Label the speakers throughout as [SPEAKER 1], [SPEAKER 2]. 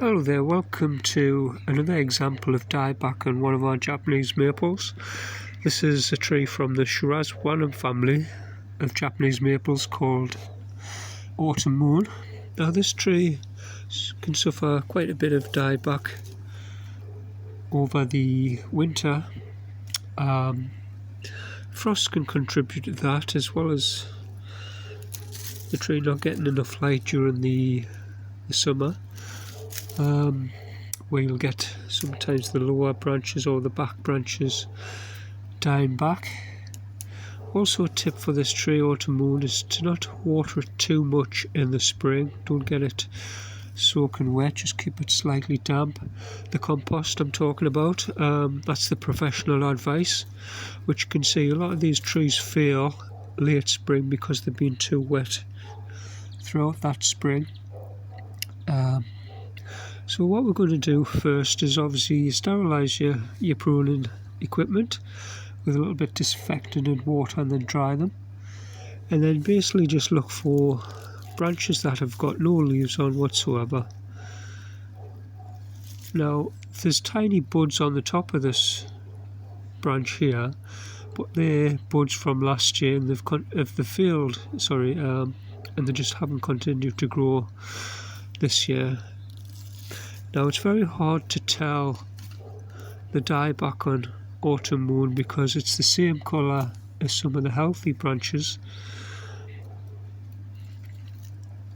[SPEAKER 1] Hello there, welcome to another example of dieback on one of our Japanese maples. This is a tree from the Shirasawanum family of Japanese maples called Autumn Moon. Now this tree can suffer quite a bit of dieback over the winter. Frost can contribute to that, as well as the tree not getting enough light during the summer, where you'll get sometimes the lower branches or the back branches dying back. Also, a tip for this tree, Autumn Moon, is to not water it too much in the spring. Don't get it soaking wet, just keep it slightly damp. The compost I'm talking about, that's the professional advice, which you can see a lot of these trees fail late spring because they've been too wet throughout that spring. So what we're going to do first is obviously sterilise your pruning equipment with a little bit of disinfectant and water, and then dry them, and then basically just look for branches that have got no leaves on whatsoever. Now there's tiny buds on the top of this branch here, but they're buds from last year and they've failed, and they just haven't continued to grow this year. Now it's very hard to tell the dieback on Autumn Moon because it's the same colour as some of the healthy branches.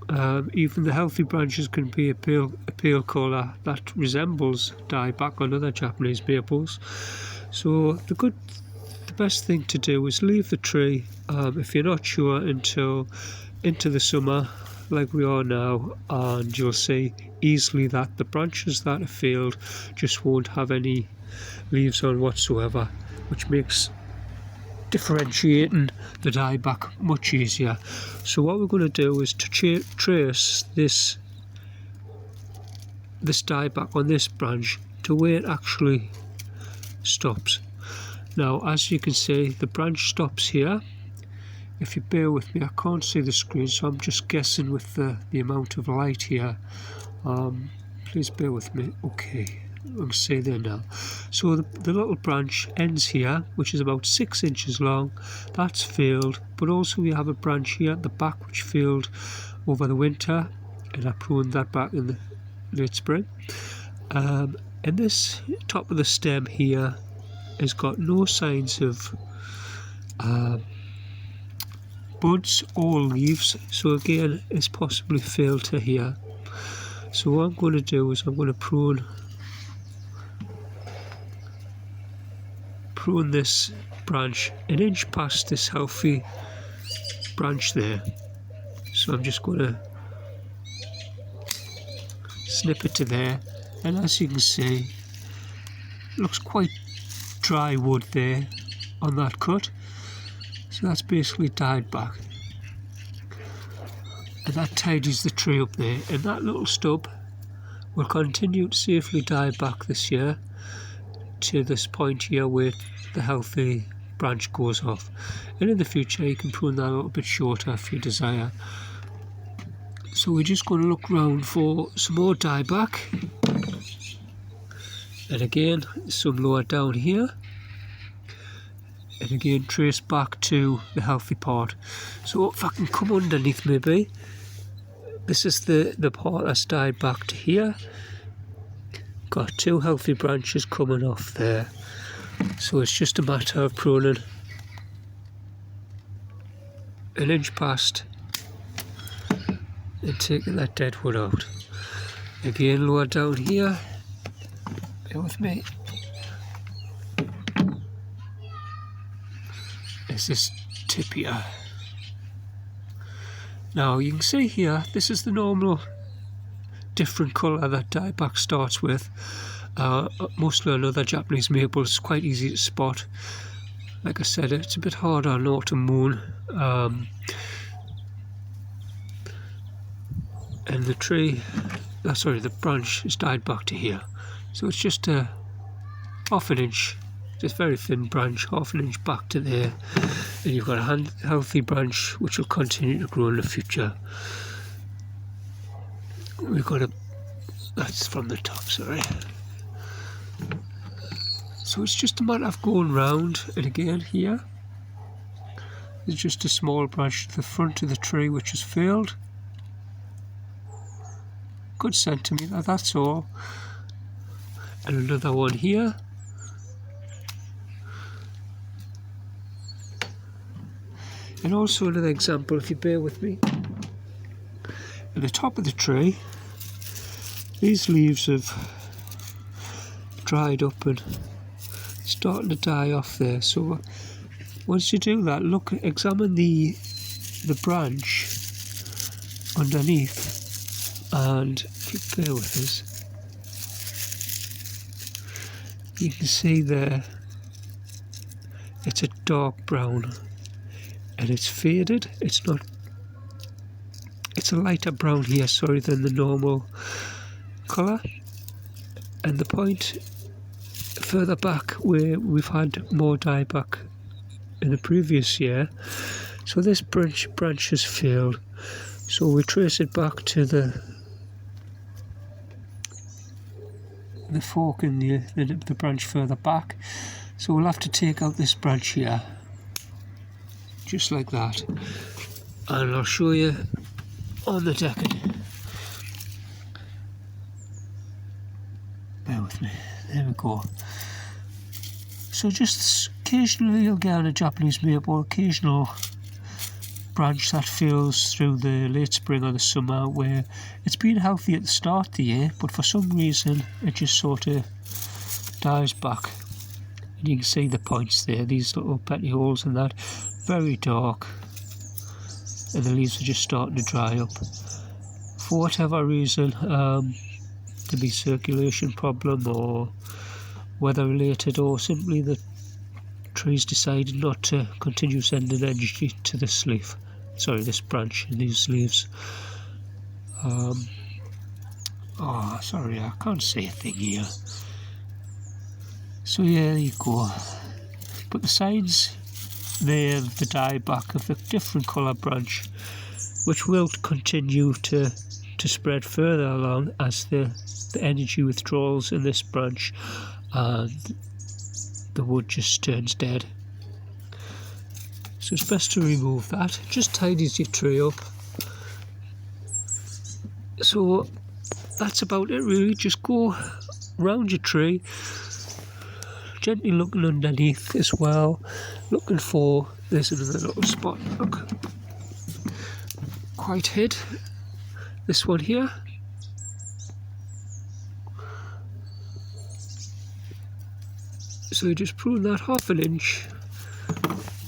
[SPEAKER 1] Even the healthy branches can be a pale colour that resembles dieback on other Japanese maples. So the best thing to do is leave the tree, if you're not sure, until into the summer like we are now, and you'll see easily that the branches that have failed just won't have any leaves on whatsoever, which makes differentiating the dieback much easier. So what we're going to do is to trace this dieback on this branch to where it actually stops. Now as you can see, the branch stops here. If you bear with me, I can't see the screen, so I'm just guessing with the amount of light here. Please bear with me. Okay, I can see there now. So the little branch ends here, which is about 6 inches long. That's failed, but also we have a branch here at the back which failed over the winter, and I pruned that back in the late spring. And this top of the stem here has got no signs of buds or leaves, so again it's possibly failed to here. So what I'm going to do is I'm going to prune this branch an inch past this healthy branch there. So I'm just going to snip it to there, and as you can see, it looks quite dry wood there on that cut. So that's basically died back, and that tidies the tree up there, and that little stub will continue to safely die back this year to this point here where the healthy branch goes off, and in the future you can prune that a little bit shorter if you desire. So we're just going to look around for some more dieback, and again some lower down here, and again trace back to the healthy part. So if I can come underneath, maybe this is the part that's died back to here. Got 2 healthy branches coming off there, so it's just a matter of pruning an inch past and taking that dead wood out. Again lower down here, bear with me. Is this tip here. Now you can see here, this is the normal different colour that dieback starts with. Mostly on other Japanese maples, it's quite easy to spot. Like I said, it's a bit harder on Autumn Moon. And the tree, the branch is died back to here. So it's just a half an inch, just very thin branch, half an inch back to there, and you've got a healthy branch which will continue to grow in the future. We've got That's from the top, sorry. So it's just a matter of going round, and again here there's just a small branch to the front of the tree which has failed. Good centimetre, that's all. And another one here. And also another example, if you bear with me. At the top of the tree, these leaves have dried up and starting to die off there. So once you do that, look, examine the branch underneath, and if you bear with us, you can see there it's a dark brown and it's faded. It's a lighter brown here, sorry, than the normal colour. And the point further back where we've had more dieback in the previous year, so this branch has failed. So we trace it back to the fork in the branch further back. So we'll have to take out this branch here, just like that, and I'll show you on the decking. Bear with me, there we go. So just occasionally you'll get on a Japanese maple, occasional branch that fails through the late spring or the summer where it's been healthy at the start of the year, but for some reason it just sort of dies back. And you can see the points there, these little petioles and that, very dark, and the leaves are just starting to dry up. For whatever reason, could be circulation problem or weather related, or simply the trees decided not to continue sending energy to this leaf. Sorry, this branch and these leaves. Oh, sorry, I can't say a thing here. So yeah, there you go. But the signs there, the dieback of the different colour branch, which will continue to spread further along as the energy withdrawals in this branch, and the wood just turns dead. So it's best to remove that. Just tidies your tree up. So that's about it really. Just go round your tree, gently looking underneath as well, looking for, there's another little spot, look, quite hid, this one here. So you just prune that 1/2 inch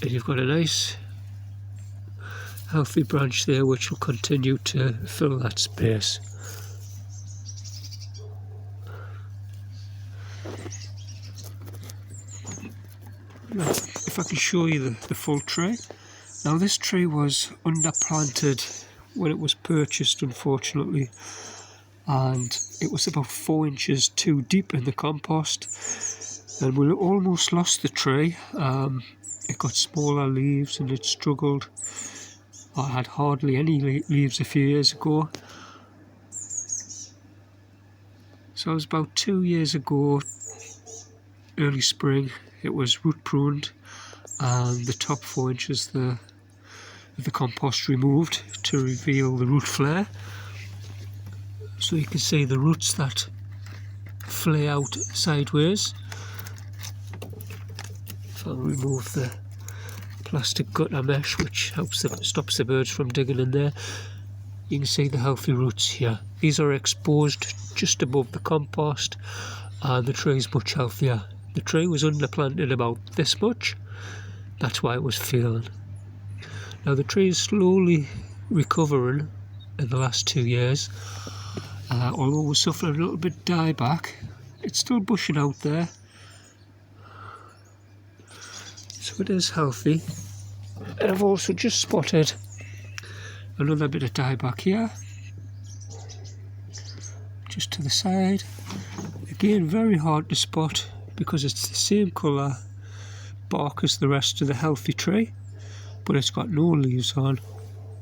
[SPEAKER 1] and you've got a nice healthy branch there which will continue to fill that space. Now, if I can show you the full tree. Now this tree was underplanted when it was purchased, unfortunately, and it was about 4 inches too deep in the compost, and we almost lost the tree. It got smaller leaves and it struggled. I had hardly any leaves a few years ago. So it was about 2 years ago, early spring, it was root pruned and the top 4 inches of the compost removed to reveal the root flare. So you can see the roots that flare out sideways. If I remove the plastic gutter mesh which stops the birds from digging in there, you can see the healthy roots here. These are exposed just above the compost and the tree is much healthier. The tree was underplanted about this much, that's why it was failing. Now the tree is slowly recovering in the last 2 years, although we're suffering a little bit dieback. It's still bushing out there, so it is healthy. And I've also just spotted another bit of dieback here, just to the side. Again, very hard to spot because it's the same colour bark as the rest of the healthy tree, but it's got no leaves on,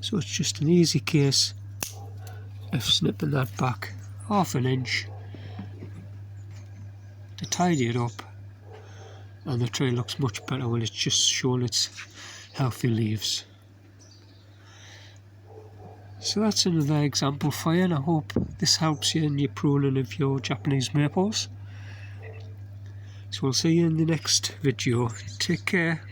[SPEAKER 1] so it's just an easy case of snipping that back half an inch to tidy it up, and the tree looks much better when it's just showing its healthy leaves. So that's another example for you, and I hope this helps you in your pruning of your Japanese maples. So we'll see you in the next video. Take care.